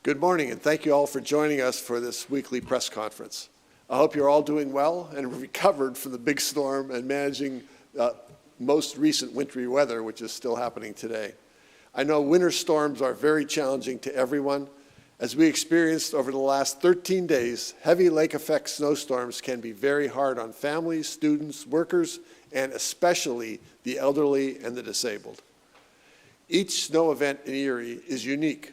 Good morning, and thank you all for joining us for this weekly press conference. I hope you're all doing well and recovered from the big storm and managing most recent wintry weather, which is still happening today. I know winter storms are very challenging to everyone. As we experienced over the last 13 days, heavy lake effect snowstorms can be very hard on families, students, workers, and especially the elderly and the disabled. Each snow event in Erie is unique,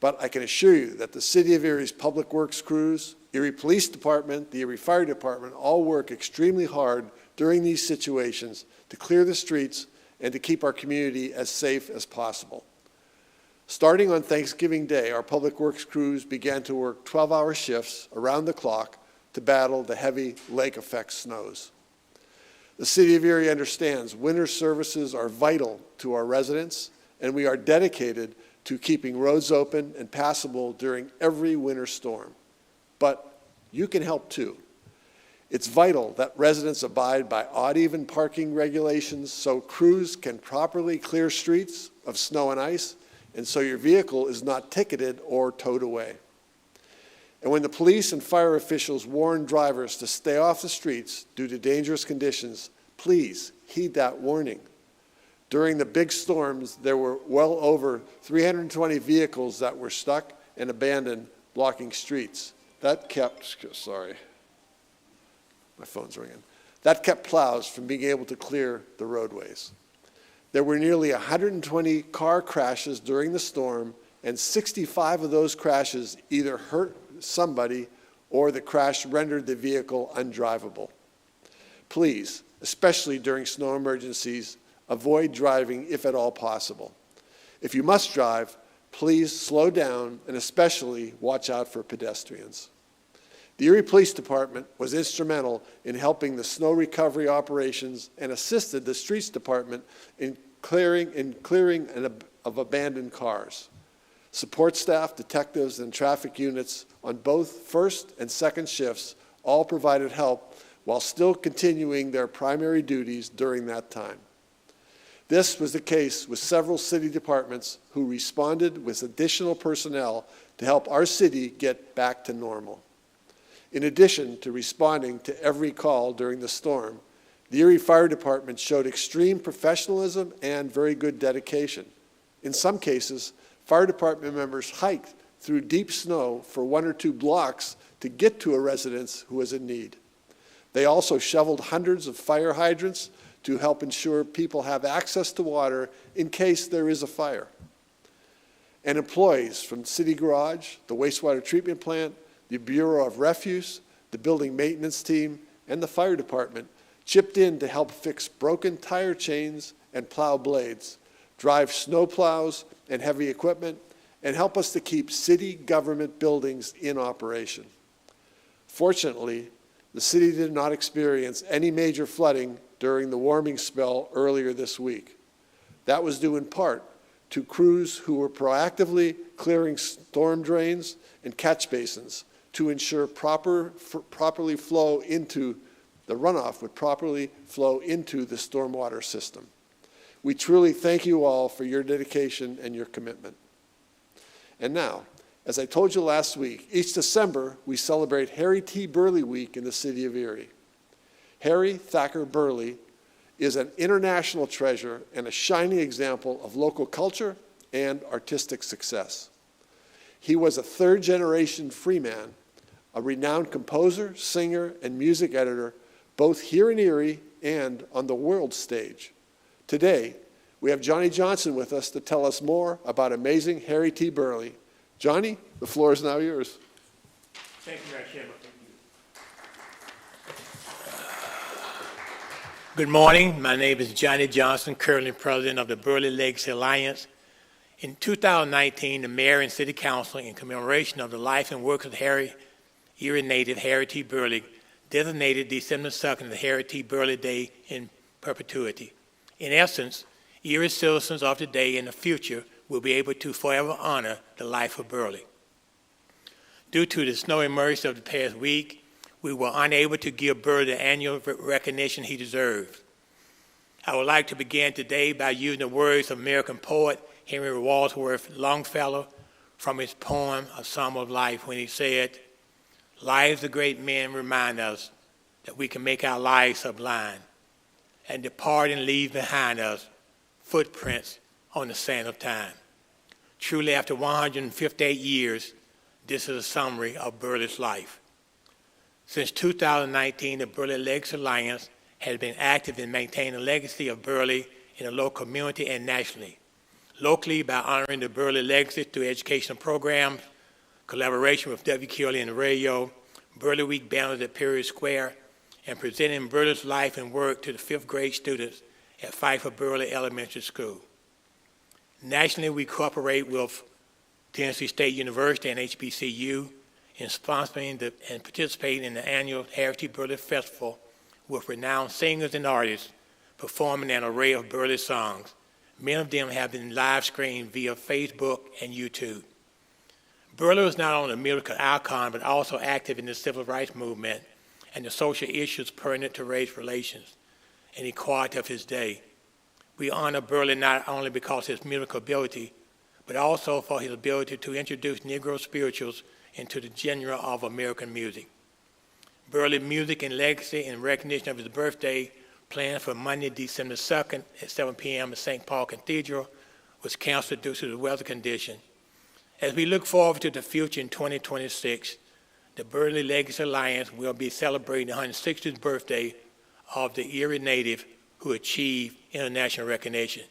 but I can assure you that the City of Erie's Public Works crews, Erie Police Department, the Erie Fire Department all work extremely hard during these situations to clear the streets and to keep our community as safe as possible. Starting on Thanksgiving Day, our Public Works crews began to work 12-hour shifts around the clock to battle the heavy lake effect snows. The City of Erie understands winter services are vital to our residents, and we are dedicated to keeping roads open and passable during every winter storm. But you can help too. It's vital that residents abide by odd-even parking regulations so crews can properly clear streets of snow and ice, and so your vehicle is not ticketed or towed away. And when the police and fire officials warn drivers to stay off the streets due to dangerous conditions, please heed that warning. During the big storms, there were well over 320 vehicles that were stuck and abandoned blocking streets. That kept, sorry, my phone's ringing. That kept plows from being able to clear the roadways. There were nearly 120 car crashes during the storm, and 65 of those crashes either hurt somebody or the crash rendered the vehicle undrivable. Please, especially during snow emergencies, avoid driving if at all possible. If you must drive, please slow down and especially watch out for pedestrians. The Erie Police Department was instrumental in helping the snow recovery operations and assisted the Streets Department in clearing of abandoned cars. Support staff, detectives, and traffic units on both first and second shifts all provided help while still continuing their primary duties during that time. This was the case with several city departments who responded with additional personnel to help our city get back to normal. In addition to responding to every call during the storm, the Erie Fire Department showed extreme professionalism and very good dedication. In some cases, fire department members hiked through deep snow for 1 or 2 blocks to get to a residence who was in need. They also shoveled hundreds of fire hydrants to help ensure people have access to water in case there is a fire. And employees from City Garage, the wastewater treatment plant, the Bureau of Refuse, the building maintenance team, and the fire department chipped in to help fix broken tire chains and plow blades, drive snow plows and heavy equipment, and help us to keep city government buildings in operation. Fortunately, the city did not experience any major flooding during the warming spell earlier this week. That was due in part to crews who were proactively clearing storm drains and catch basins to ensure the runoff would properly flow into the stormwater system. We truly thank you all for your dedication and your commitment. And now, as I told you last week, each December we celebrate Harry T. Burleigh Week in the city of Erie. Harry Thacker Burleigh is an international treasure and a shining example of local culture and artistic success. He was a third-generation Freeman, a renowned composer, singer, and music editor, both here in Erie and on the world stage. Today, we have Johnny Johnson with us to tell us more about amazing Harry T. Burleigh. Johnny, the floor is now yours. Thank you, Chairman. Good morning. My name is Johnny Johnson, currently president of the Burleigh Legacy Alliance. In 2019, the mayor and city council, in commemoration of the life and work of Erie native Harry T. Burleigh, designated December 2nd the Harry T. Burleigh Day in perpetuity. In essence, Erie citizens of today and the future will be able to forever honor the life of Burleigh. Due to the snow emergency of the past week, we were unable to give Burleigh the annual recognition he deserved. I would like to begin today by using the words of American poet Henry Wadsworth Longfellow, from his poem, A Psalm of Life, when he said, "Lives of great men remind us that we can make our lives sublime and depart and leave behind us footprints on the sand of time." Truly, after 158 years, this is a summary of Burleigh's life. Since 2019, the Burleigh Legacy Alliance has been active in maintaining the legacy of Burleigh in the local community and nationally. Locally, by honoring the Burleigh legacy through educational programs, collaboration with WQLE and the radio, Burleigh Week banners at Perry Square, and presenting Burleigh's life and work to the 5th grade students at Pfeiffer Burleigh Elementary School. Nationally, we cooperate with Tennessee State University and HBCU in sponsoring and participating in the annual Heritage Burleigh Festival with renowned singers and artists performing an array of Burleigh songs. Many of them have been live streamed via Facebook and YouTube. Burleigh is not only a musical icon, but also active in the civil rights movement and the social issues pertinent to race relations and equality of his day. We honor Burleigh not only because of his musical ability, but also for his ability to introduce Negro spirituals into the genre of American music. Burleigh Music and Legacy, in recognition of his birthday, planned for Monday, December 2nd at 7 p.m. at St. Paul Cathedral, was canceled due to the weather condition. As we look forward to the future in 2026, the Burleigh Legacy Alliance will be celebrating the 160th birthday of the Erie native who achieved international recognition.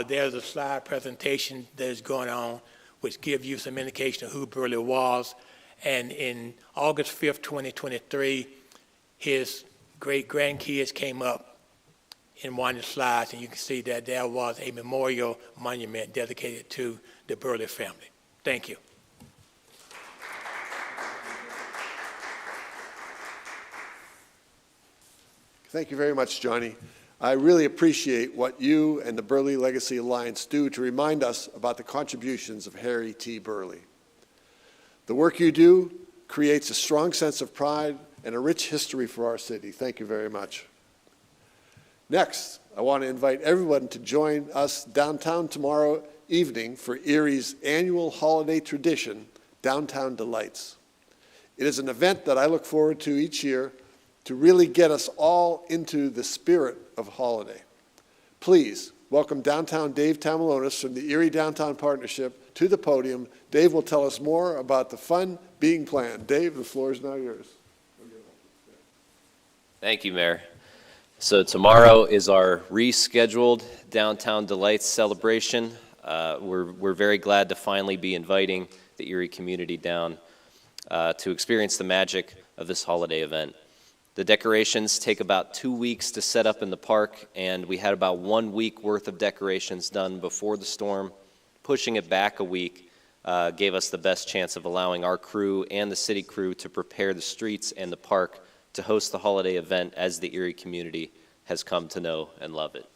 There's a slide presentation that is going on which gives you some indication of who Burleigh was. And in August 5th, 2023, his great-grandkids came up in one of the slides, and you can see that there was a memorial monument dedicated to the Burleigh family. Thank you. Thank you very much, Johnny. I really appreciate what you and the Burleigh Legacy Alliance do to remind us about the contributions of Harry T. Burleigh. The work you do creates a strong sense of pride and a rich history for our city. Thank you very much. Next, I want to invite everyone to join us downtown tomorrow evening for Erie's annual holiday tradition, Downtown Delights. It is an event that I look forward to each year to really get us all into the spirit of holiday. Please welcome downtown Dave Tamalonis from the Erie Downtown Partnership to the podium. Dave will tell us more about the fun being planned. Dave, the floor is now yours. Thank you, Mayor. So tomorrow is our rescheduled Downtown Delights celebration. We're very glad to finally be inviting the Erie community down to experience the magic of this holiday event. The decorations take about 2 weeks to set up in the park, and we had about 1 week worth of decorations done before the storm. Pushing it back a week gave us the best chance of allowing our crew and the city crew to prepare the streets and the park to host the holiday event as the Erie community has come to know and love it.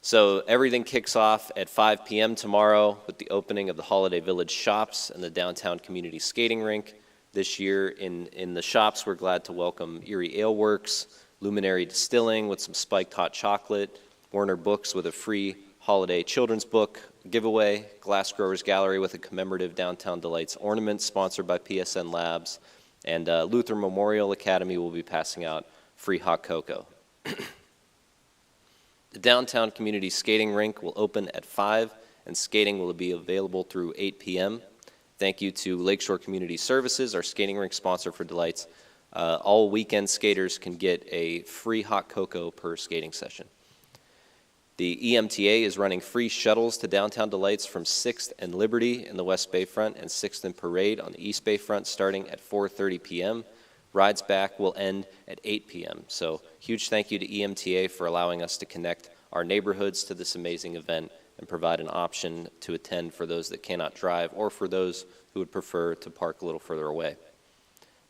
So everything kicks off at 5 p.m. tomorrow with the opening of the Holiday Village shops and the downtown community skating rink. This year in the shops, we're glad to welcome Erie Ale Works, Luminary Distilling with some spiked hot chocolate, Warner Books with a free holiday children's book giveaway, Glass Growers Gallery with a commemorative Downtown Delights ornament sponsored by PSN Labs, and Luther Memorial Academy will be passing out free hot cocoa. The downtown community skating rink will open at 5, and skating will be available through 8 p.m. Thank you to Lakeshore Community Services, our skating rink sponsor for Delights. All weekend skaters can get a free hot cocoa per skating session. The EMTA is running free shuttles to Downtown Delights from 6th and Liberty in the West Bayfront and 6th and Parade on the East Bayfront starting at 4:30 p.m. Rides back will end at 8 p.m. So huge thank you to EMTA for allowing us to connect our neighborhoods to this amazing event and provide an option to attend for those that cannot drive or for those who would prefer to park a little further away.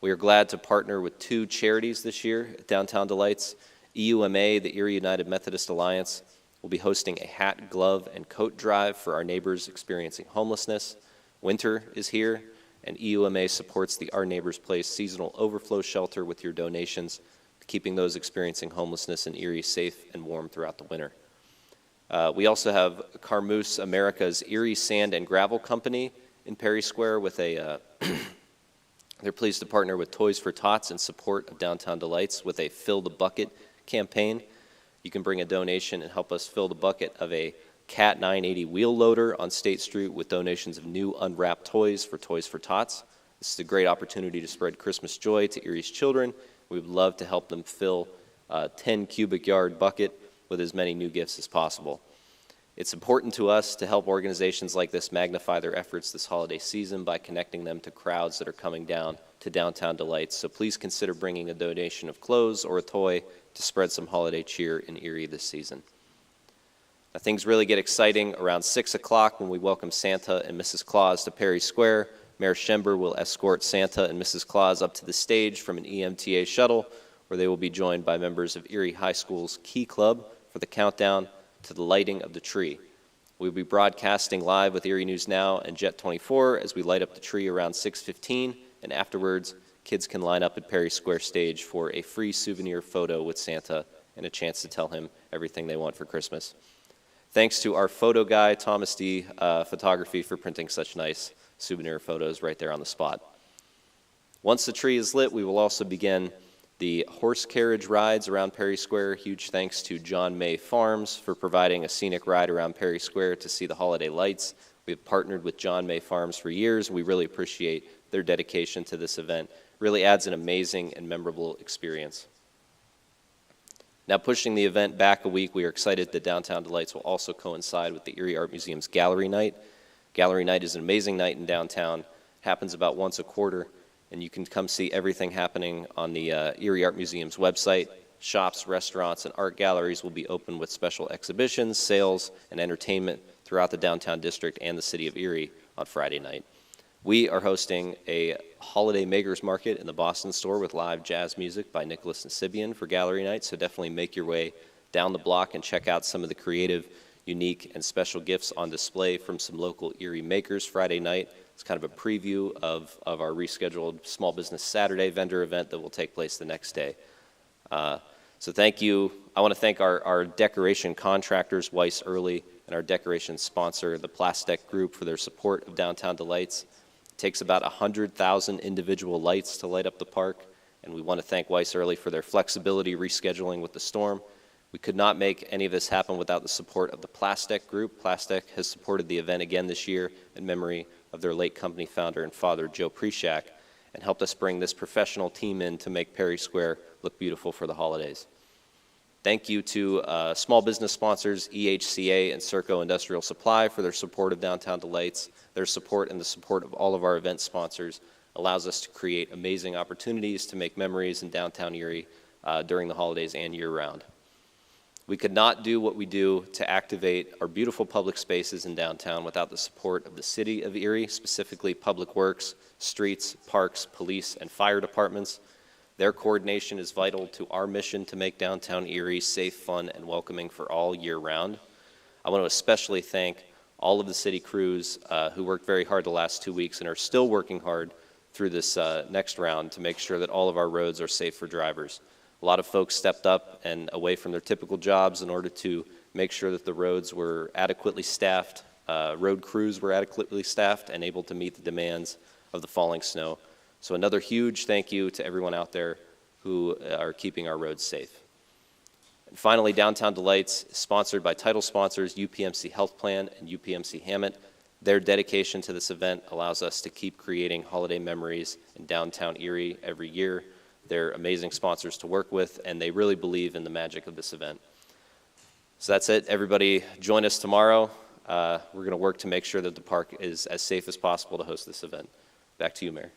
We are glad to partner with 2 charities this year at Downtown Delights. EUMA, the Erie United Methodist Alliance, will be hosting a hat, glove, and coat drive for our neighbors experiencing homelessness. Winter is here, and EUMA supports the Our Neighbors Place seasonal overflow shelter with your donations, keeping those experiencing homelessness in Erie safe and warm throughout the winter. We also have Carmoose America's Erie Sand and Gravel Company in Perry Square with a, they're pleased to partner with Toys for Tots in support of Downtown Delights with a Fill the Bucket campaign. You can bring a donation and help us fill the bucket of a Cat 980 wheel loader on State Street with donations of new unwrapped toys for Toys for Tots. This is a great opportunity to spread Christmas joy to Erie's children. We would love to help them fill a 10 cubic yard bucket with as many new gifts as possible. It's important to us to help organizations like this magnify their efforts this holiday season by connecting them to crowds that are coming down to Downtown Delights. So please consider bringing a donation of clothes or a toy to spread some holiday cheer in Erie this season. Now, things really get exciting around 6 o'clock when we welcome Santa and Mrs. Claus to Perry Square. Mayor Schember will escort Santa and Mrs. Claus up to the stage from an EMTA shuttle, where they will be joined by members of Erie High School's Key Club for the countdown to the lighting of the tree. We'll be broadcasting live with Erie News Now and Jet 24 as we light up the tree around 6:15, and afterwards, kids can line up at Perry Square stage for a free souvenir photo with Santa and a chance to tell him everything they want for Christmas. Thanks to our photo guy, Thomas D. Photography, for printing such nice souvenir photos right there on the spot. Once the tree is lit, we will also begin the horse carriage rides around Perry Square. Huge thanks to John May Farms for providing a scenic ride around Perry Square to see the holiday lights. We have partnered with John May Farms for years. We really appreciate their dedication to this event. Really adds an amazing and memorable experience. Now, pushing the event back a week, we are excited that Downtown Delights will also coincide with the Erie Art Museum's Gallery Night. Gallery Night is an amazing night in downtown, happens about once a quarter, and you can come see everything happening on the Erie Art Museum's website. Shops, restaurants, and art galleries will be open with special exhibitions, sales, and entertainment throughout the downtown district and the city of Erie on Friday night. We are hosting a holiday makers market in the Boston store with live jazz music by Nicholas Nasibian for Gallery Night, so definitely make your way down the block and check out some of the creative, unique, and special gifts on display from some local Erie makers Friday night. It's kind of a preview of our rescheduled Small Business Saturday vendor event that will take place the next day. So thank you. I want to thank our decoration contractors, Weiss Early, and our decoration sponsor, the Plastic Group, for their support of Downtown Delights. It takes about 100,000 individual lights to light up the park, and we want to thank Weiss Early for their flexibility rescheduling with the storm. We could not make any of this happen without the support of the Plastic Group. Plastic has supported the event again this year in memory of their late company founder and father, Joe Prishak, and helped us bring this professional team in to make Perry Square look beautiful for the holidays. Thank you to small business sponsors, EHCA and Serco Industrial Supply, for their support of Downtown Delights. Their support and the support of all of our event sponsors allows us to create amazing opportunities to make memories in downtown Erie during the holidays and year-round. We could not do what we do to activate our beautiful public spaces in downtown without the support of the city of Erie, specifically Public Works, streets, parks, police, and fire departments. Their coordination is vital to our mission to make downtown Erie safe, fun, and welcoming for all year round. I want to especially thank all of the city crews who worked very hard the last 2 weeks and are still working hard through this next round to make sure that all of our roads are safe for drivers. A lot of folks stepped up and away from their typical jobs in order to make sure that the roads were adequately staffed, road crews were adequately staffed and able to meet the demands of the falling snow. So another huge thank you to everyone out there who are keeping our roads safe. And finally, Downtown Delights is sponsored by title sponsors UPMC Health Plan and UPMC Hammett. Their dedication to this event allows us to keep creating holiday memories in downtown Erie every year. They're amazing sponsors to work with, and they really believe in the magic of this event. So that's it. Everybody join us tomorrow. We're going to work to make sure that the park is as safe as possible to host this event. Back to you, Mayor.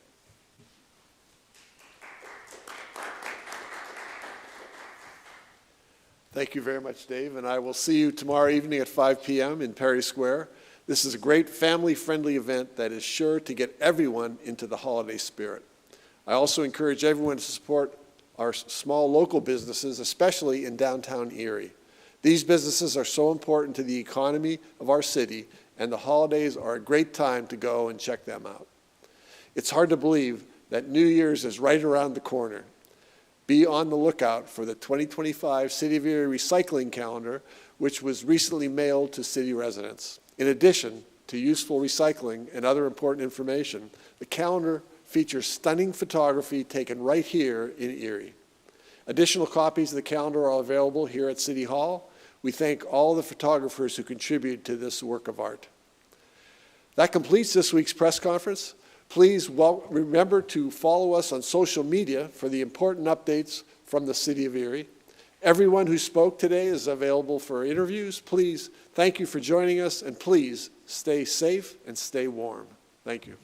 Thank you very much, Dave, and I will see you tomorrow evening at 5 p.m. in Perry Square. This is a great family-friendly event that is sure to get everyone into the holiday spirit. I also encourage everyone to support our small local businesses, especially in downtown Erie. These businesses are so important to the economy of our city, and the holidays are a great time to go and check them out. It's hard to believe that New Year's is right around the corner. Be on the lookout for the 2025 City of Erie recycling calendar, which was recently mailed to city residents. In addition, to useful recycling and other important information, the calendar features stunning photography taken right here in Erie. Additional copies of the calendar are available here at City Hall. We thank all the photographers who contribute to this work of art. That completes this week's press conference. Please remember to follow us on social media for the important updates from the City of Erie. Everyone who spoke today is available for interviews. Please, thank you for joining us, and please stay safe and stay warm. Thank you.